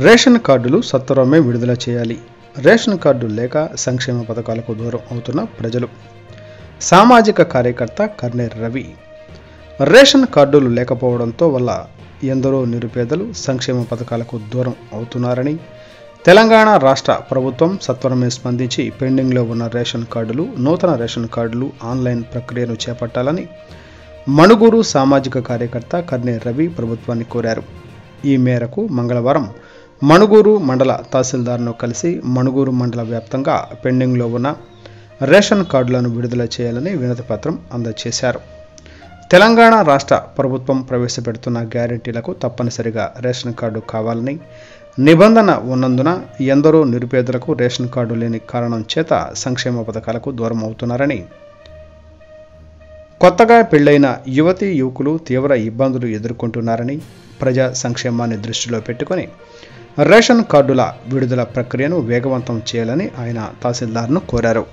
Ration కార్డులు సత్వరమే విడుదల చేయాలి. రేషన్ కార్డు లేక సంక్షేమ పథకాలకు దూరం అవుతున్న ప్రజలు. సామాజిక కార్యకర్త కర్నేర్ రవి. రేషన్ కార్డులు లేకపోవడంతో వల్ల ఎందరో నిరుపేదలు సంక్షేమ పథకాలకు దూరం అవుతున్నారని, తెలంగాణ రాష్ట్ర ప్రభుత్వం సత్వరమే స్పందించి పెండింగ్లో ఉన్న రేషన్ కార్డులు, నూతన రేషన్ కార్డులు ఆన్లైన్ ప్రక్రియను చేపట్టాలని మణుగూరు సామాజిక కార్యకర్త కర్నేర్ రవి ప్రభుత్వాన్ని కోరారు. ఈ మేరకు మంగళవారం మణుగూరు మండల తహసీల్దార్ను కలిసి మణుగూరు మండల వ్యాప్తంగా పెండింగ్లో ఉన్న రేషన్ కార్డులను విడుదల చేయాలని వినతిపత్రం అందజేశారు. తెలంగాణ రాష్ట్ర ప్రభుత్వం ప్రవేశపెడుతున్న గ్యారెంటీలకు తప్పనిసరిగా రేషన్ కార్డు కావాలని నిబంధన ఉన్నందున ఎందరో నిరుపేదలకు రేషన్ కార్డు లేని కారణం చేత సంక్షేమ పథకాలకు దూరం అవుతున్నారని, కొత్తగా పెళ్లైన యువతీ యువకులు తీవ్ర ఇబ్బందులు ఎదుర్కొంటున్నారని, ప్రజా సంక్షేమాన్ని దృష్టిలో పెట్టుకుని రేషన్ కార్డుల విడుదల ప్రక్రియను వేగవంతం చేయాలని ఆయన తహసీల్దార్ను కోరారు.